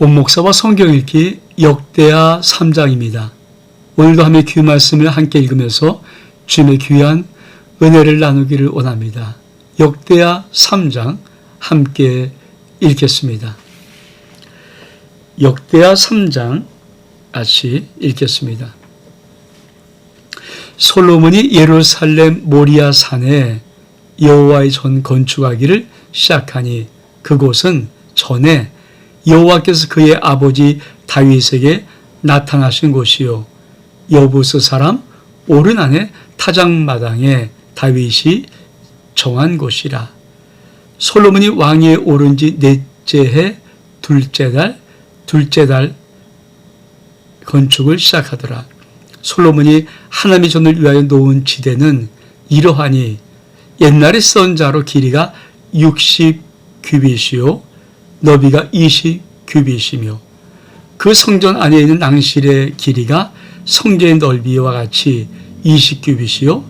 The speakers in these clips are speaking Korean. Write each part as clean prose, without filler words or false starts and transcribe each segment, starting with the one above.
원목사와 성경 읽기 역대하 3장입니다. 오늘도 함께 귀 말씀을 함께 읽으면서 주님의 귀한 은혜를 나누기를 원합니다. 역대하 3장 함께 읽겠습니다. 역대하 3장 같이 읽겠습니다. 솔로몬이 예루살렘 모리아 산에 여호와의 전 건축하기를 시작하니 그곳은 전에 여호와께서 그의 아버지 다윗에게 나타나신 곳이요 여부스 사람 오르난의 타작마당에 다윗이 정한 곳이라. 솔로몬이 왕위에 오른 지 넷째 해 둘째 달 건축을 시작하더라. 솔로몬이 하나님의 전을 위하여 놓은 지대는 이러하니 옛날에 쓴 자로 길이가 60규빗이요 너비가 20규빗이며 그 성전 안에 있는 낭실의 길이가 성전의 넓이와 같이 20규빗이요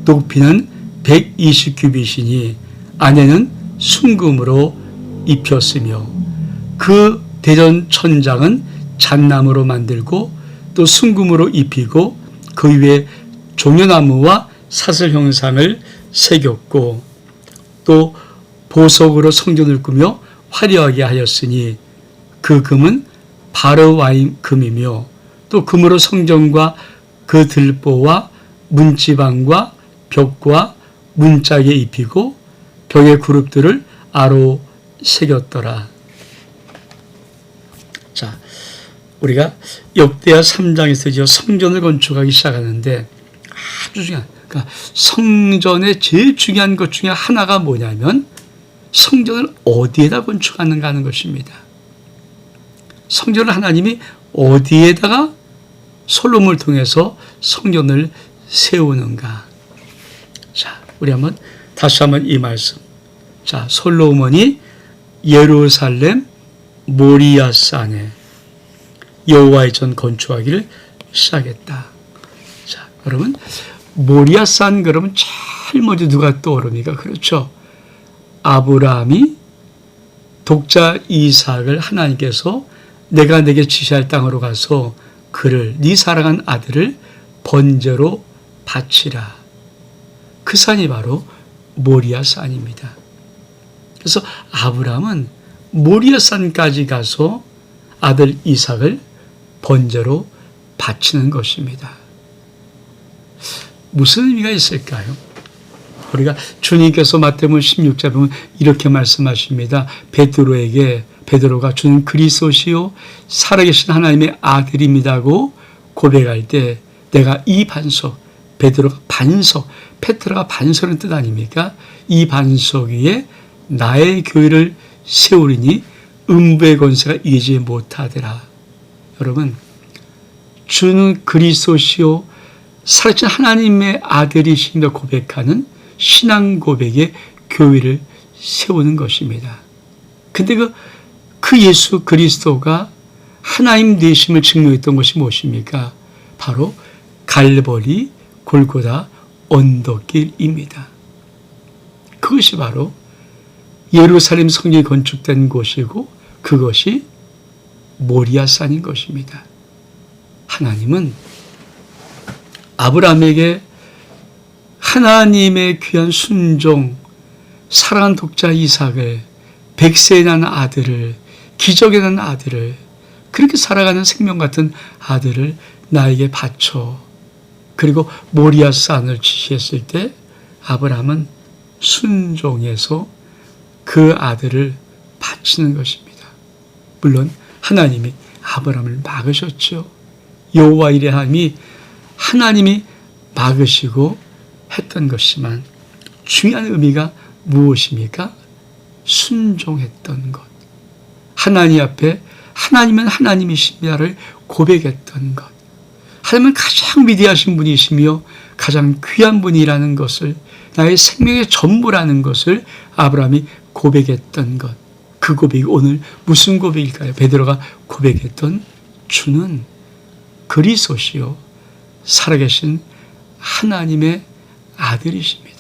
높이는 120규빗이니 안에는 순금으로 입혔으며 그 대전 천장은 잣나무로 만들고 또 순금으로 입히고 그 위에 종려나무와 사슬 형상을 새겼고 또 보석으로 성전을 꾸며 화려하게 하였으니 그 금은 바르와임 금이며 또 금으로 성전과 그 들보와 문지방과 벽과 문짝에 입히고 벽의 그룹들을 아로 새겼더라. 자, 우리가 역대하 3장에서 이제 성전을 건축하기 시작하는데 아주 중요한, 그러니까 성전의 제일 중요한 것 중에 하나가 뭐냐면 성전을 어디에다 건축하는가 하는 것입니다. 성전을 하나님이 어디에다가 솔로몬을 통해서 성전을 세우는가. 자, 우리 다시 한번 이 말씀. 자, 솔로몬이 예루살렘 모리아산에 여호와의 전 건축하기를 시작했다. 자, 여러분 모리아산 그러면 제일 먼저 누가 떠오릅니까? 그렇죠. 아브라함이 독자 이삭을 하나님께서 내가 내게 지시할 땅으로 가서 그를 네 사랑한 아들을 번제로 바치라. 그 산이 바로 모리아산입니다. 그래서 아브라함은 모리아산까지 가서 아들 이삭을 번제로 바치는 것입니다. 무슨 의미가 있을까요? 우리가 주님께서 마태복음 16장 보면 이렇게 말씀하십니다. 베드로가 주는 그리스도시요 살아계신 하나님의 아들입니다고 고백할 때 내가 이 반석, 베드로가 반석, 페트라가 반석의 뜻 아닙니까? 이 반석 위에 나의 교회를 세우리니 음부의 권세가 이기지 못하더라. 여러분, 주는 그리스도시요 살아계신 하나님의 아들이신가 고백하는 신앙 고백의 교회를 세우는 것입니다. 근데 그 예수 그리스도가 하나님 되심을 증명했던 것이 무엇입니까? 바로 갈보리 골고다 언덕길입니다. 그것이 바로 예루살렘 성전이 건축된 곳이고 그것이 모리아산인 것입니다. 하나님은 아브라함에게 하나님의 귀한 순종, 사랑한 독자 이삭을, 백세에 난 아들을, 기적에 난 아들을, 그렇게 살아가는 생명 같은 아들을 나에게 바쳐. 그리고 모리아산을 지시했을 때 아브라함은 순종해서 그 아들을 바치는 것입니다. 물론 하나님이 아브라함을 막으셨죠. 여호와 이레 하나님이 막으시고 했던 것이지만 중요한 의미가 무엇입니까? 순종했던 것. 하나님 앞에 하나님은 하나님이십니다를 고백했던 것. 하나님은 가장 위대하신 분이시며 가장 귀한 분이라는 것을, 나의 생명의 전부라는 것을 아브라함이 고백했던 것. 그 고백이 오늘 무슨 고백일까요? 베드로가 고백했던 주는 그리스도시요 살아계신 하나님의 아들이십니다.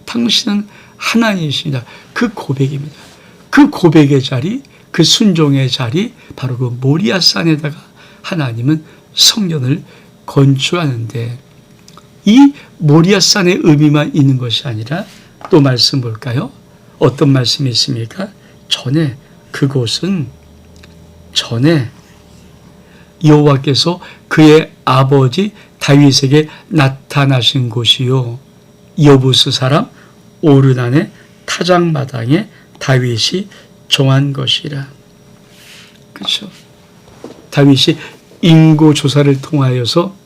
당신은 하나님이십니다. 그 고백입니다. 그 고백의 자리, 그 순종의 자리, 바로 그 모리아산에다가 하나님은 성전을 건축하는데, 이 모리아산의 의미만 있는 것이 아니라 또 말씀 볼까요? 어떤 말씀이 있습니까? 그곳은 전에 여호와께서 그의 아버지 다윗에게 나타나신 곳이요, 여부스 사람 오르난의 타작마당에 다윗이 정한 것이라. 그렇죠? 다윗이 인구 조사를 통하여서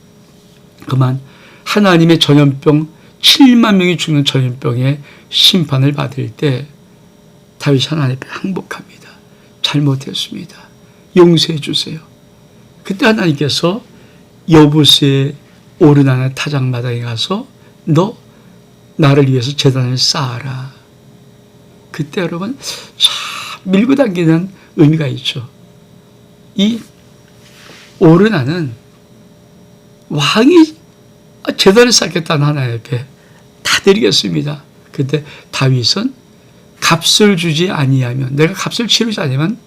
그만 하나님의 전염병 7만 명이 죽는 전염병의 심판을 받을 때 다윗이 하나님 앞에 항복합니다. 잘못했습니다. 용서해 주세요. 그때 하나님께서 여부스의 오르나는 타작마당에 가서 너 나를 위해서 제단을 쌓아라. 그때 여러분 참 밀고 당기는 의미가 있죠. 이 오르나는 왕이 제단을 쌓겠다는 하나님 앞에 다 드리겠습니다. 그때 다윗은 값을 주지 아니하면, 내가 값을 치르지 않으면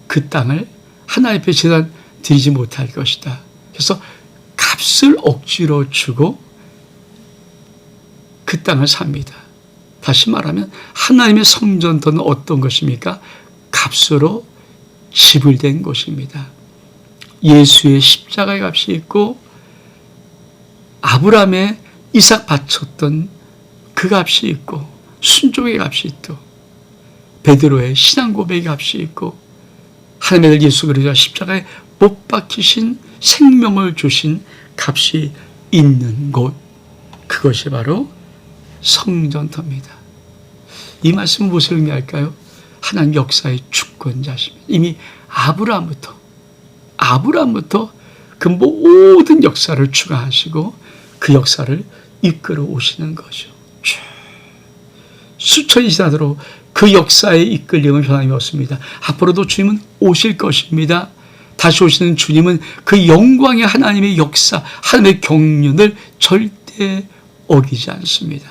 그 땅을 하나님 앞에 제단 드리지 못할 것이다. 그래서 값을 억지로 주고 그 땅을 삽니다. 다시 말하면 하나님의 성전터는 어떤 것입니까? 값으로 지불된 곳입니다. 예수의 십자가의 값이 있고 아브라함의 이삭 바쳤던 그 값이 있고 순종의 값이 있고 베드로의 신앙 고백의 값이 있고 하나님의 아들 예수 그리스도가 십자가에 못 박히신 생명을 주신 값이 있는 곳, 그것이 바로 성전터입니다. 이 말씀은 무엇을 의미할까요? 하나님 역사의 주권자십니다. 이미 아브라함부터 그 모든 역사를 주관하시고 그 역사를 이끌어 오시는 거죠. 수천이 지나도록 그 역사의 이끌림은 변함이 없습니다. 앞으로도 주님은 오실 것입니다. 다시 오시는 주님은 그 영광의 하나님의 역사, 하나님의 경륜을 절대 어기지 않습니다.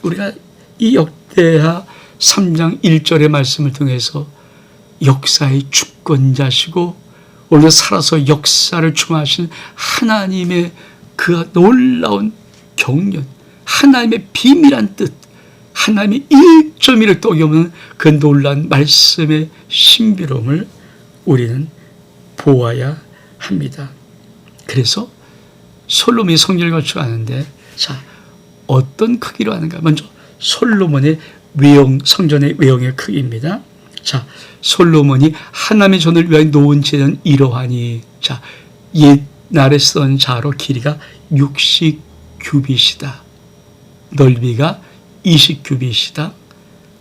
우리가 이 역대하 3장 1절의 말씀을 통해서 역사의 주권자시고 오늘 살아서 역사를 주관하시는 하나님의 그 놀라운 경륜, 하나님의 비밀한 뜻, 하나님의 1.1을 떠넘는 그 놀라운 말씀의 신비로움을 우리는 보아야 합니다. 그래서 솔로몬이 성전을 건축하는데, 자, 어떤 크기로 하는가? 먼저 솔로몬의 외형, 성전의 외형의 크기입니다. 자, 솔로몬이 하나님의 전을 위하여 놓은 제는 이러하니, 자, 옛날에 쓰던 자로 길이가 60규빗이다. 넓이가 20규빗이다.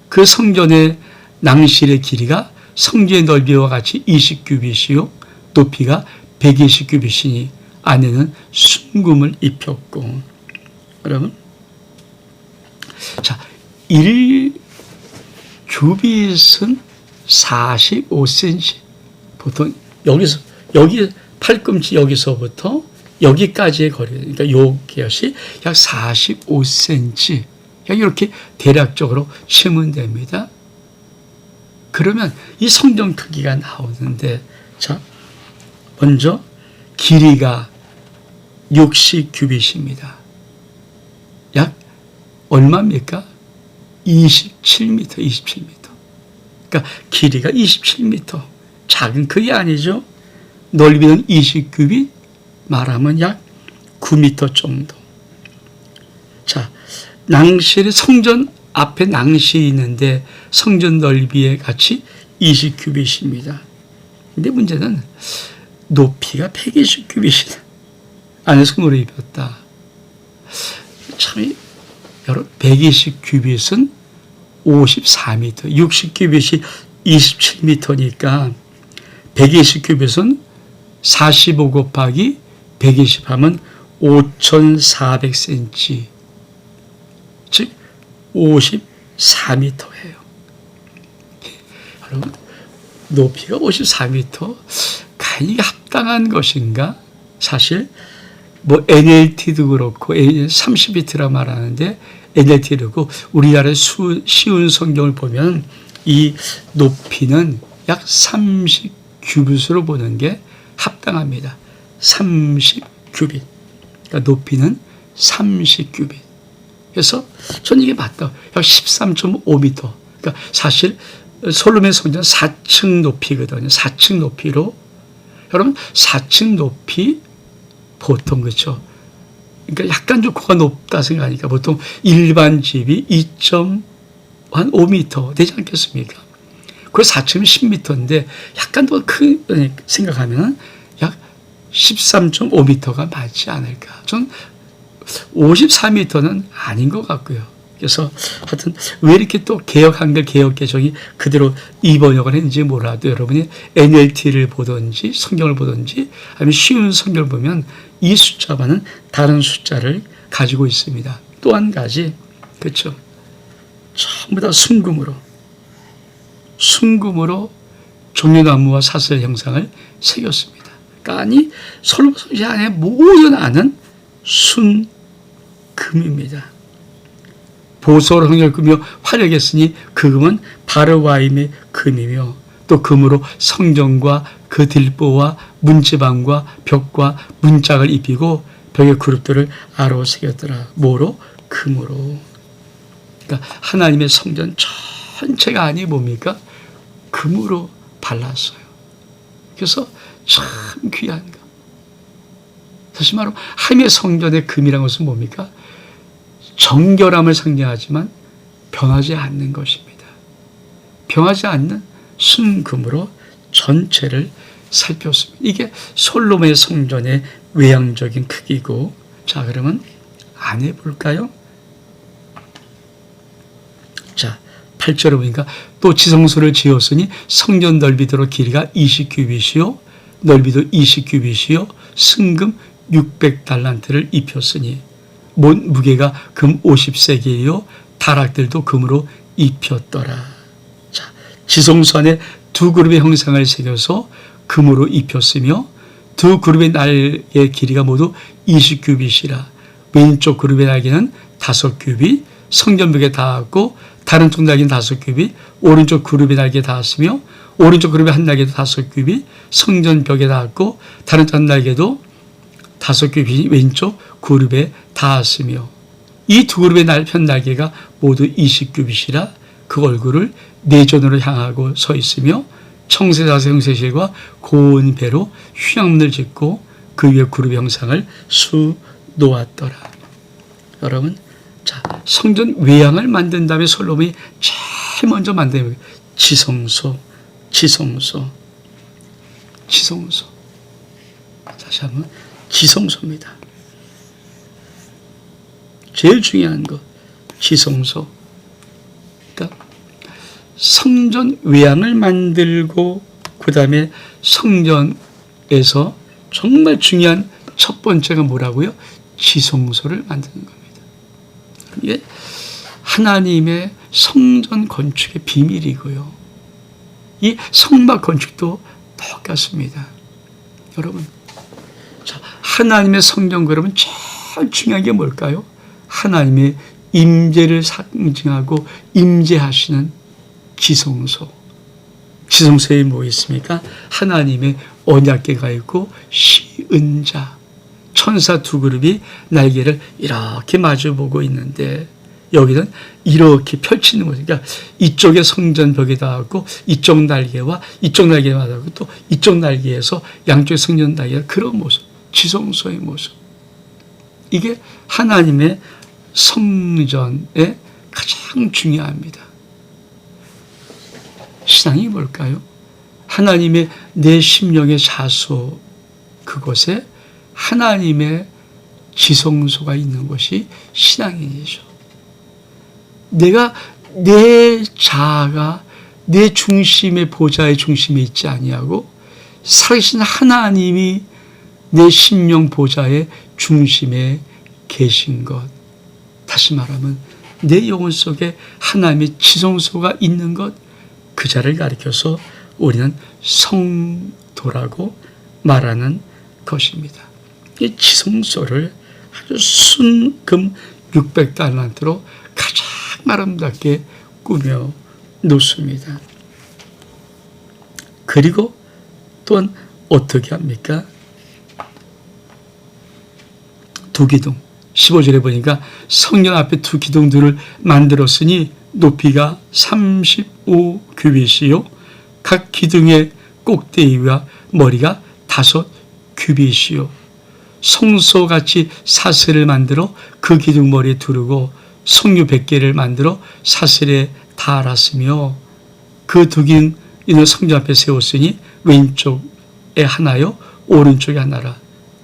그 성전의 낭실의 길이가 성전의 넓이와 같이 20규빗이요. 높이가 120규빗이니 안에는 순금을 입혔고. 여러분, 자, 1규빗은 45cm. 보통 여기 팔꿈치 여기서부터 여기까지의 거리, 그러니까 요 것이 약 45cm. 이렇게 대략적으로 치면 됩니다. 그러면 이 성전 크기가 나오는데, 자, 먼저 길이가 60규빗입니다. 약 얼마입니까? 27m. 그러니까 길이가 27m. 작은 크기 아니죠? 넓이는 20규빗, 말하면 약 9m 정도. 자, 낭실의 성전 앞에 낭실이 있는데 성전 넓이에 같이 20규빗입니다. 근데 문제는 높이가 120규빗이다. 안에서 손으로 입혔다. 참, 여러분, 120규빗은 54m, 60규빗이 27m니까 120규빗은 45 곱하기 120 하면 5400cm, 즉 54m예요. 여러분, 높이가 54m, 과연 합당한 것인가? 사실 뭐 NLT도 그렇고 30비트라 말하는데 NLT도 그렇고 우리나라의 쉬운 성경을 보면 이 높이는 약 30규빗으로 보는 게 합당합니다. 30규빗. 그러니까 높이는 30규빗. 그래서 저는 이게 맞다. 약 13.5m. 그러니까 사실 솔로몬의 성전은 4층 높이거든요. 4층 높이로. 여러분 4층 높이 보통 그렇죠. 그러니까 약간 좀 고가 높다 생각하니까 보통 일반 집이 2.5m 되지 않겠습니까? 그 4층이면 10m인데 약간 더 큰 생각하면 약 13.5m가 맞지 않을까. 전 54m는 아닌 것 같고요. 그래서 하여튼 왜 이렇게 또 개역 한글 개역 개정이 그대로 입번역을 했는지 몰라도 여러분이 NLT를 보든지 성경을 보든지 아니면 쉬운 성경을 보면 이 숫자와는 다른 숫자를 가지고 있습니다. 또 한 가지 그렇죠. 전부 다 순금으로 종려나무와 사슬 형상을 새겼습니다. 그러니까 아니 솔로몬 성전 안에 모든 안은 순금입니다. 보소로 흥렬금이요 화려하게 쓰니 그 금은 바르와임의 금이며 또 금으로 성전과 그 딜보와 문지방과 벽과 문짝을 입히고 벽의 그룹들을 아로 새겼더라. 뭐로? 금으로. 그러니까 하나님의 성전 전체가 아니 뭡니까? 금으로 발랐어요. 그래서 참 귀한 거. 다시 말로 하나님의 성전의 금이라는 것은 뭡니까? 정결함을 상징하지만 변하지 않는 것입니다. 변하지 않는 순금으로 전체를 살폈습니다. 이게 솔로몬의 성전의 외향적인 크기고, 자 그러면 안에 볼까요? 자 8절에 보니까 또 지성소를 지었으니 성전 넓이대로 길이가 20규빗이요 넓이도 20규빗이요 승금 600달란트를 입혔으니 무게가 금 50세겔이요 다락들도 금으로 입혔더라. 자, 지성소 안에 두 그룹의 형상을 새겨서 금으로 입혔으며 두 그룹의 날개의 길이가 모두 20규빗이라. 왼쪽 그룹의 날개는 5규빗, 성전벽에 닿았고 다른 쪽 날개는 5규빗, 오른쪽 그룹의 날개에 닿았으며 오른쪽 그룹의 한 날개도 5규빗, 성전벽에 닿았고 다른 쪽 한 날개도 5규빗이 왼쪽 그룹에 닿았으며 이 두 그룹의 편 날개가 모두 20규빗이라 그 얼굴을 내전으로 향하고 서 있으며 청세자세 형세실과 고운 배로 휘양문을 짓고 그 위에 그룹의 형상을 수놓았더라. 여러분, 자 성전 외양을 만든 다음에 솔로몬이 제일 먼저 만든 게 지성소. 다시 한번 지성소입니다. 제일 중요한 거 지성소. 그러니까 성전 외양을 만들고 그 다음에 성전에서 정말 중요한 첫 번째가 뭐라고요? 지성소를 만드는 겁니다. 이게 하나님의 성전 건축의 비밀이고요. 이 성막 건축도 똑같습니다. 여러분, 자, 하나님의 성전 그러면 제일 중요한 게 뭘까요? 하나님의 임재를 상징하고 임재하시는 지성소. 지성소에 뭐 있습니까? 하나님의 언약궤가 있고 시은자, 천사 두 그룹이 날개를 이렇게 마주보고 있는데 여기는 이렇게 펼치는 거죠. 그러니까 이쪽에 성전 벽에 닿았고 이쪽 날개와 이쪽 날개에 닿았고 또 이쪽 날개에서 양쪽의 성전 날개가 그런 모습, 지성소의 모습. 이게 하나님의 성전에 가장 중요합니다. 신앙이 뭘까요? 하나님의 내 심령의 자소, 그곳에 하나님의 지성소가 있는 것이 신앙이죠. 내가 내 자아가 내 중심의 보좌의 중심에 있지 아니하고 살아계신 하나님이 내 심령 보좌의 중심에 계신 것. 다시 말하면 내 영혼 속에 하나님의 지성소가 있는 것, 그 자를 가리켜서 우리는 성도라고 말하는 것입니다. 이 지성소를 아주 순금 600달란트로 가장 아름답게 꾸며 놓습니다. 그리고 또한 어떻게 합니까? 두 기둥. 15절에 보니까 성전 앞에 두 기둥들을 만들었으니 높이가 35규빗이요. 각 기둥의 꼭대기와 머리가 5규빗이요. 성소같이 사슬을 만들어 그 기둥 머리에 두르고 석류 100개를 만들어 사슬에 달았으며 그 두 기둥 이는 성전 앞에 세웠으니 왼쪽에 하나요 오른쪽에 하나라.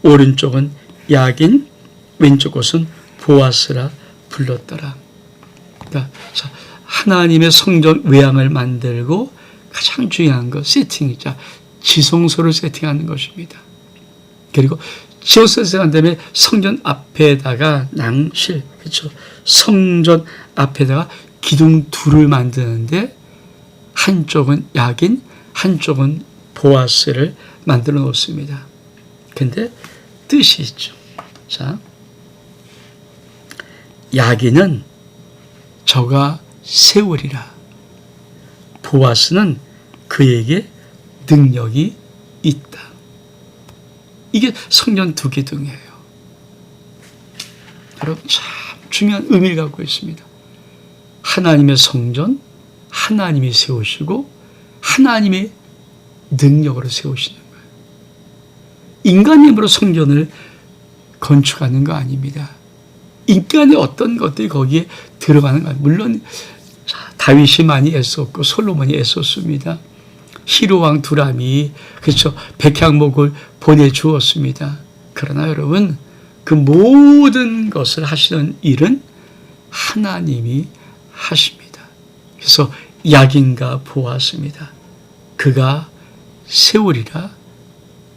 오른쪽은 야긴, 왼쪽 곳은 보아스라 불렀더라. 그러니까 하나님의 성전 외양을 만들고 가장 중요한 것 세팅이자 지성소를 세팅하는 것입니다. 그리고 지성소를 세팅한 다음에 성전 앞에다가 낭실, 그렇죠? 성전 앞에다가 기둥 둘을 만드는데 한쪽은 야긴, 한쪽은 보아스를 만들어 놓습니다. 근데 뜻이 있죠. 자, 야긴은 저가 세우리라. 보아스는 그에게 능력이 있다. 이게 성전 두 기둥이에요. 여러분 참 중요한 의미를 갖고 있습니다. 하나님의 성전, 하나님이 세우시고 하나님의 능력으로 세우시는 거예요. 인간의 힘으로 성전을 건축하는 거 아닙니다. 인간의 어떤 것들이 거기에 들어가는 거예요. 물론 다윗이 많이 애썼고 솔로몬이 애썼습니다. 히로왕 두람이 그렇죠. 백향목을 보내주었습니다. 그러나 여러분 그 모든 것을 하시는 일은 하나님이 하십니다. 그래서 야긴과 보았습니다. 그가 세우리라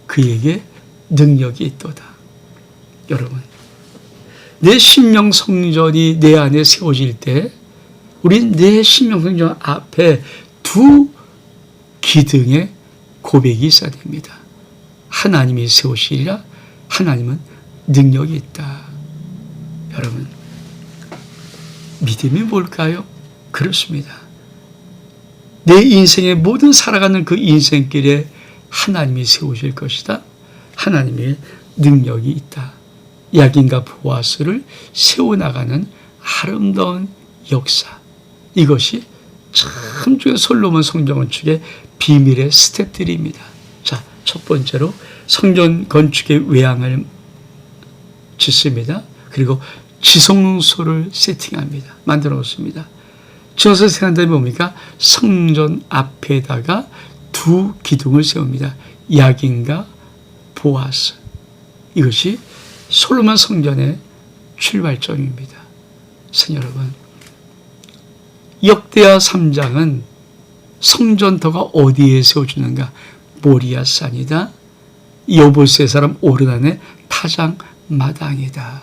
그에게 능력이 있도다. 여러분 내 심령 성전이 내 안에 세워질 때 우린 내 심령 성전 앞에 두 기둥의 고백이 있어야 됩니다. 하나님이 세우시리라. 하나님은 능력이 있다. 여러분 믿음이 뭘까요? 그렇습니다. 내 인생의 모든 살아가는 그 인생길에 하나님이 세우실 것이다. 하나님의 능력이 있다. 야긴과 보아스를 세워나가는 아름다운 역사. 이것이 참 중요한 솔로몬 성전 건축의 비밀의 스텝들입니다. 자, 첫 번째로 성전 건축의 외양을 짓습니다. 그리고 지성소를 세팅합니다. 만들어 놓습니다. 지성소를 세팅한 다음에 뭡니까? 성전 앞에다가 두 기둥을 세웁니다. 야긴과 보아스. 이것이 솔로몬 성전의 출발점입니다. 선 여러분, 역대하 3장은 성전터가 어디에 세워주는가? 모리아산이다. 여보스의 사람 오르단의 타장 마당이다.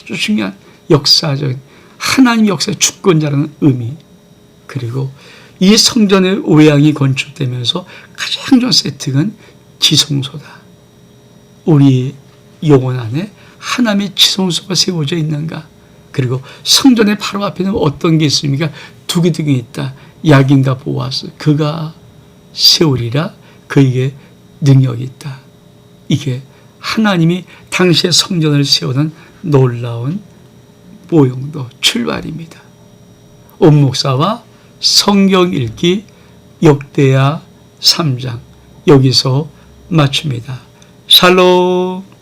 아주 중요한 역사적인 하나님 역사의 주권자라는 의미. 그리고 이 성전의 외양이 건축되면서 가장 중요한 세팅은 지성소다. 우리 영혼 안에 하나님의 지성소가 세워져 있는가? 그리고 성전의 바로 앞에는 어떤 게 있습니까? 두 기둥이 있다. 야긴과 보아스. 그가 세우리라. 그에게 능력이 있다. 이게 하나님이 당시의 성전을 세우는 놀라운 모형도 출발입니다. 온 목사와 성경 읽기 역대하 3장 여기서 마칩니다. 샬롬.